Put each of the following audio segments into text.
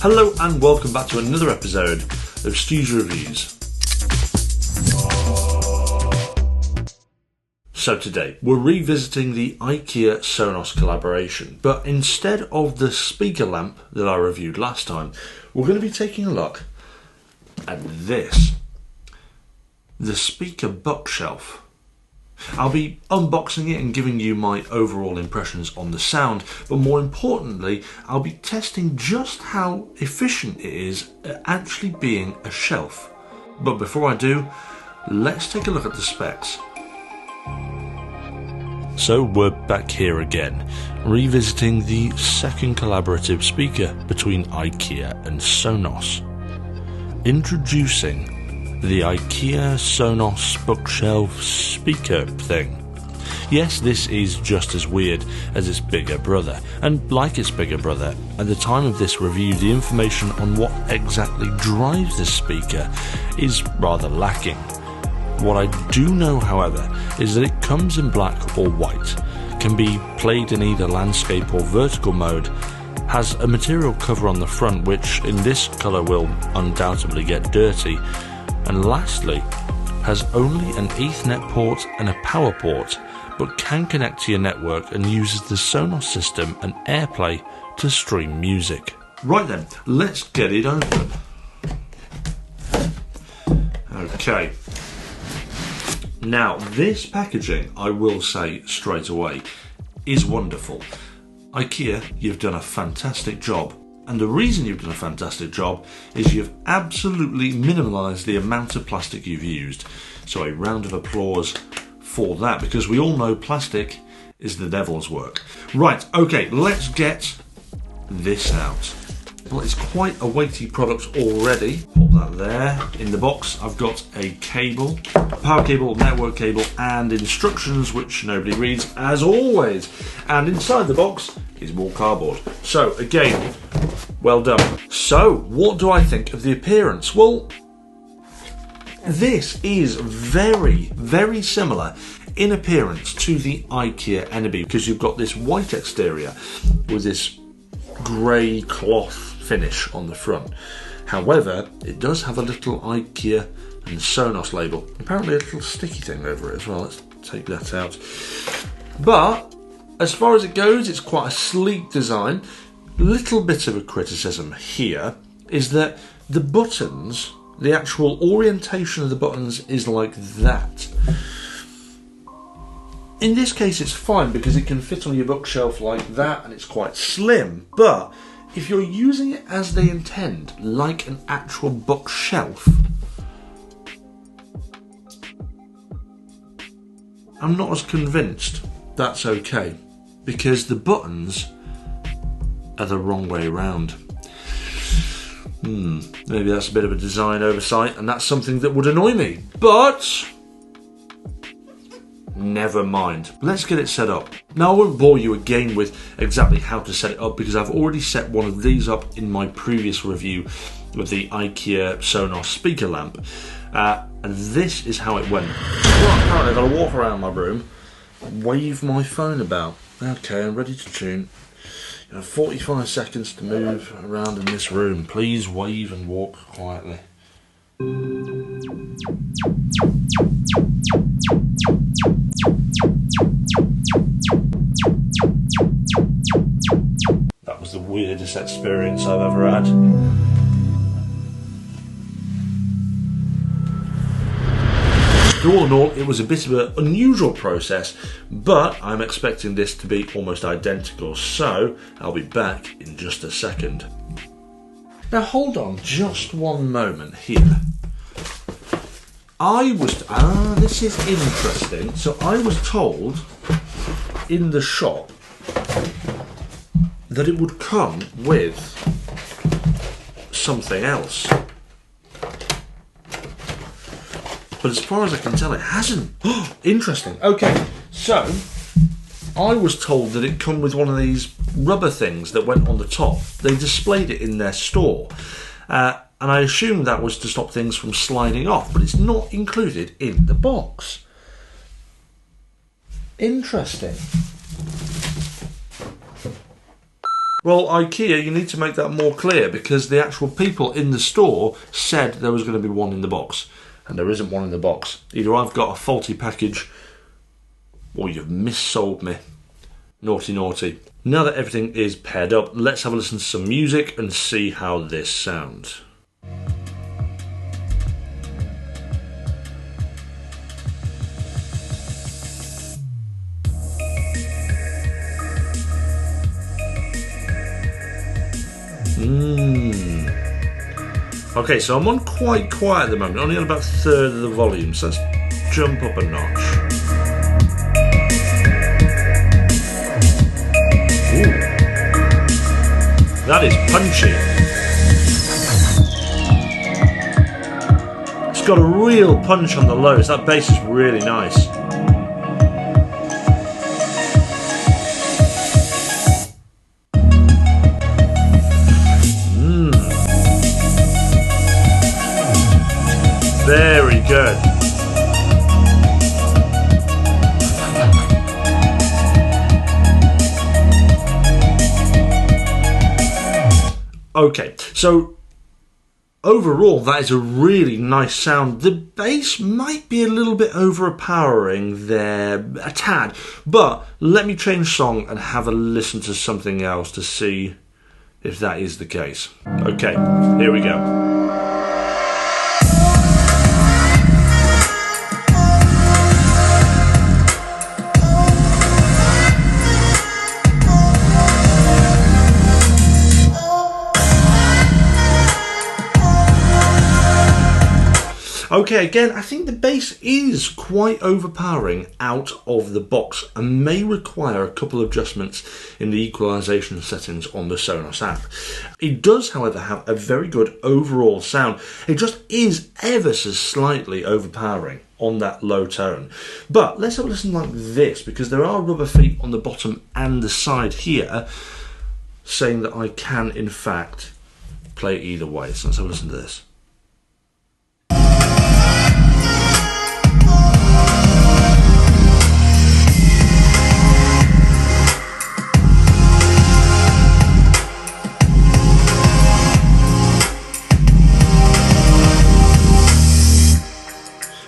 Hello and welcome back to another episode of Stu's Reviews. So today we're revisiting the IKEA Sonos collaboration, but instead of the speaker lamp that I reviewed last time, we're going to be taking a look at this, the speaker bookshelf. I'll be unboxing it and giving you my overall impressions on the sound, but more importantly, I'll be testing just how efficient it is at actually being a shelf. But before I do, let's take a look at the specs. So we're back here again, revisiting the second collaborative speaker between IKEA and Sonos. Introducing the IKEA Sonos Bookshelf Speaker thing. Yes, this is just as weird as its bigger brother, and like its bigger brother, at the time of this review the information on what exactly drives this speaker is rather lacking. What I do know, however, is that it comes in black or white, can be played in either landscape or vertical mode, has a material cover on the front which in this colour will undoubtedly get dirty, and lastly, has only an Ethernet port and a power port, but can connect to your network and uses the Sonos system and AirPlay to stream music. Right then, let's get it open. Okay. Now, this packaging, I will say straight away, is wonderful. IKEA, you've done a fantastic job. And the reason you've done a fantastic job is you've absolutely minimalised the amount of plastic you've used. So a round of applause for that, because we all know plastic is the devil's work. Right, okay, let's get this out. Well, it's quite a weighty product already. Pop that there. In the box, I've got a cable, a power cable, network cable, and instructions, which nobody reads, as always. And inside the box is more cardboard. So, again, well done. So, what do I think of the appearance? Well, this is very, very similar in appearance to the IKEA Enemy, because you've got this white exterior with this grey cloth finish on the front. However, it does have a little IKEA and Sonos label. Apparently a little sticky thing over it as well. Let's take that out. But as far as it goes, it's quite a sleek design. Little bit of a criticism here is that the buttons, the actual orientation of the buttons is like that. In this case it's fine because it can fit on your bookshelf like that and it's quite slim, but if you're using it as they intend, like an actual bookshelf, I'm not as convinced that's okay, because the buttons are the wrong way around. Maybe that's a bit of a design oversight and that's something that would annoy me, but never mind. Let's get it set up. Now I won't bore you again with exactly how to set it up because I've already set one of these up in my previous review with the IKEA Sonos speaker lamp. And this is how it went. Well, apparently I've got to walk around my room, wave my phone about. Okay, I'm ready to tune. You have 45 seconds to move around in this room. Please wave and walk quietly. That was the weirdest experience I've ever had. All in all, it was a bit of an unusual process, but I'm expecting this to be almost identical, so I'll be back in just a second. Now hold on just one moment here. This is interesting. So I was told in the shop that it would come with something else. But as far as I can tell, it hasn't. Interesting. Okay, so I was told that it come with one of these rubber things that went on the top. They displayed it in their store. And I assumed that was to stop things from sliding off, but it's not included in the box. Interesting. Well, IKEA, you need to make that more clear because the actual people in the store said there was going to be one in the box. And there isn't one in the box. Either I've got a faulty package or you've missold me. Naughty, naughty. Now that everything is paired up, let's have a listen to some music and see how this sounds. Okay, so I'm on quite quiet at the moment, only on about a third of the volume, so let's jump up a notch. Ooh. That is punchy. It's got a real punch on the lows, that bass is really nice. Very good. Okay, so overall that is a really nice sound. The bass might be a little bit overpowering there, a tad, but let me change song and have a listen to something else to see if that is the case. Okay, here we go. Okay, again, I think the bass is quite overpowering out of the box and may require a couple of adjustments in the equalization settings on the Sonos app. It does, however, have a very good overall sound. It just is ever so slightly overpowering on that low tone. But let's have a listen like this, because there are rubber feet on the bottom and the side here saying that I can, in fact, play it either way. So let's have a listen to this.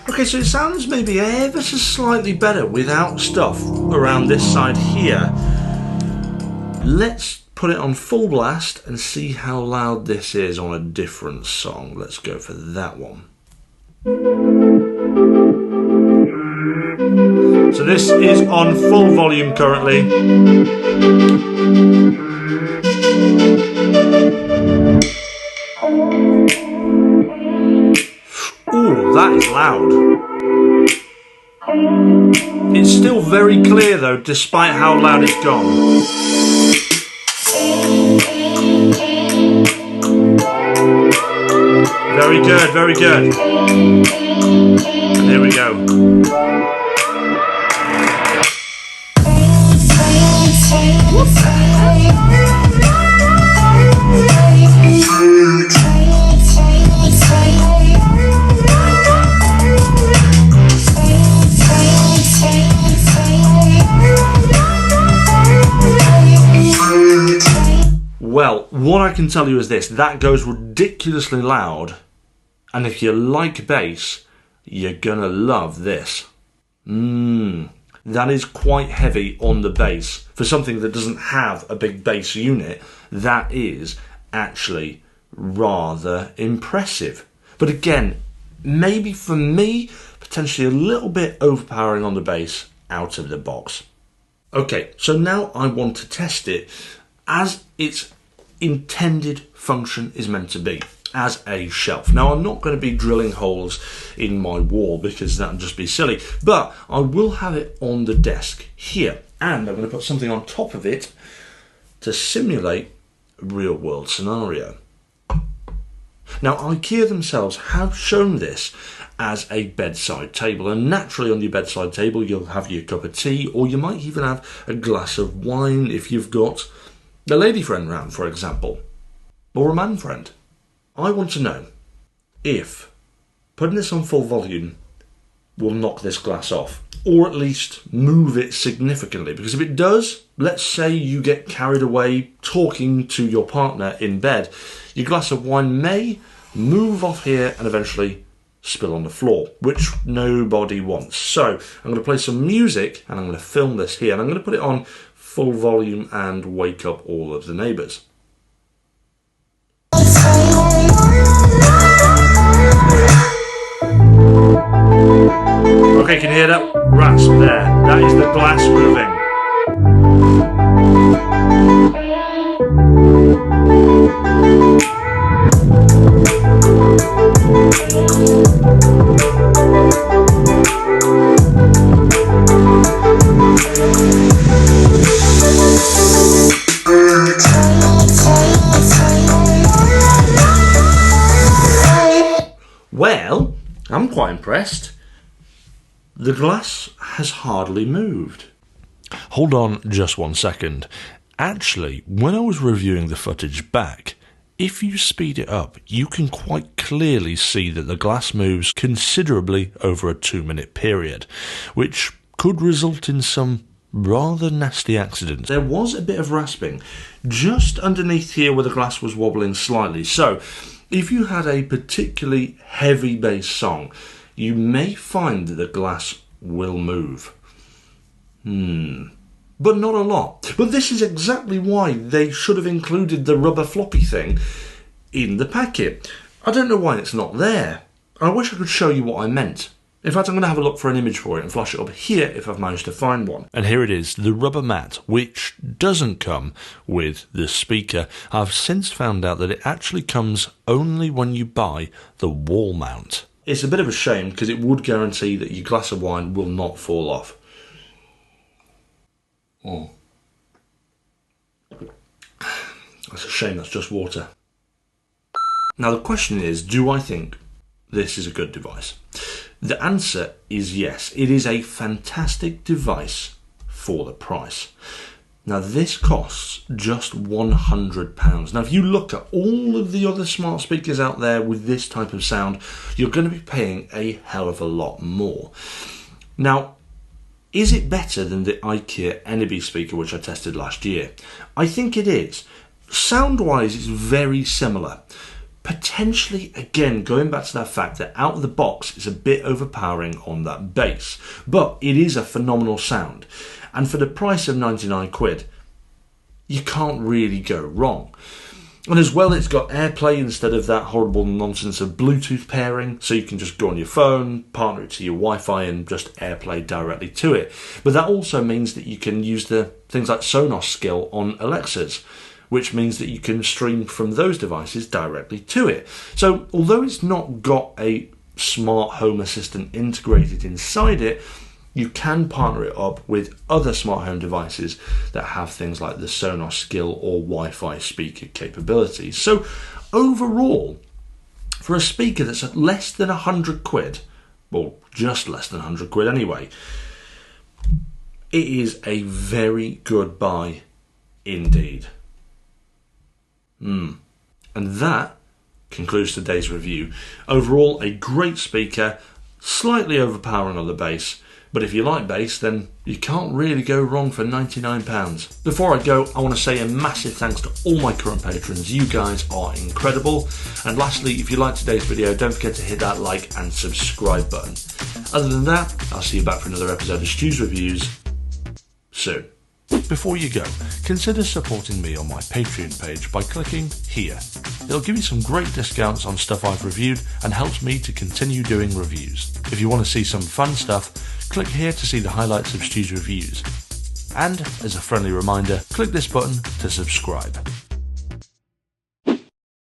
Okay, so it sounds maybe ever so slightly better without stuff around this side here. Let's put it on full blast and see how loud this is on a different song. Let's go for that one. So this is on full volume currently. Ooh, that is loud. It's still very clear though, despite how loud it's gone. Very good, very good. And here we go. Well, what I can tell you is this, that goes ridiculously loud, and if you like bass, you're gonna love this. That is quite heavy on the bass. For something that doesn't have a big bass unit, that is actually rather impressive. But again, maybe for me, potentially a little bit overpowering on the bass out of the box. Okay, so now I want to test it as its intended function is meant to be, as a shelf. Now, I'm not going to be drilling holes in my wall because that would just be silly, but I will have it on the desk here, and I'm going to put something on top of it to simulate a real world scenario. Now, IKEA themselves have shown this as a bedside table, and naturally on your bedside table you'll have your cup of tea, or you might even have a glass of wine if you've got a lady friend round, for example, or a man friend. I want to know if putting this on full volume will knock this glass off, or at least move it significantly. Because if it does, let's say you get carried away talking to your partner in bed, your glass of wine may move off here and eventually spill on the floor, which nobody wants. So I'm going to play some music and I'm going to film this here, and I'm going to put it on full volume and wake up all of the neighbours. Okay, can you hear that rasp there? That is the glass moving. Well, I'm quite impressed. The glass has hardly moved. Hold on just one second. Actually, when I was reviewing the footage back, if you speed it up, you can quite clearly see that the glass moves considerably over a 2-minute period, which could result in some rather nasty accidents. There was a bit of rasping just underneath here where the glass was wobbling slightly. So, if you had a particularly heavy bass song, you may find that the glass will move. But not a lot. But this is exactly why they should have included the rubber floppy thing in the packet. I don't know why it's not there. I wish I could show you what I meant. In fact, I'm going to have a look for an image for it and flash it up here if I've managed to find one. And here it is, the rubber mat, which doesn't come with the speaker. I've since found out that it actually comes only when you buy the wall mount. It's a bit of a shame because it would guarantee that your glass of wine will not fall off. That's a shame, that's just water. Now the question is, do I think this is a good device? The answer is yes. It is a fantastic device for the price. Now this costs just £100. Now if you look at all of the other smart speakers out there with this type of sound, you're going to be paying a hell of a lot more. Now, is it better than the IKEA Sonos speaker which I tested last year? I think it is. Sound-wise, it's very similar. Potentially, again, going back to that fact that out of the box it's a bit overpowering on that bass, but it is a phenomenal sound. And for the price of 99 quid, you can't really go wrong. And as well, it's got AirPlay instead of that horrible nonsense of Bluetooth pairing, so you can just go on your phone, partner it to your Wi-Fi and just AirPlay directly to it. But that also means that you can use the things like Sonos skill on Alexas, which means that you can stream from those devices directly to it. So although it's not got a smart home assistant integrated inside it, you can partner it up with other smart home devices that have things like the Sonos skill or Wi-Fi speaker capabilities. So overall, for a speaker that's at less than 100 quid, well, just less than 100 quid anyway, it is a very good buy indeed. And that concludes today's review. Overall, a great speaker, slightly overpowering on the bass, but if you like bass, then you can't really go wrong for £99. Before I go, I want to say a massive thanks to all my current patrons. You guys are incredible. And lastly, if you liked today's video, don't forget to hit that like and subscribe button. Other than that, I'll see you back for another episode of Stu's Reviews soon. Before you go, consider supporting me on my Patreon page by clicking here. It'll give you some great discounts on stuff I've reviewed and helps me to continue doing reviews. If you want to see some fun stuff, click here to see the highlights of Stu's Reviews. And, as a friendly reminder, click this button to subscribe.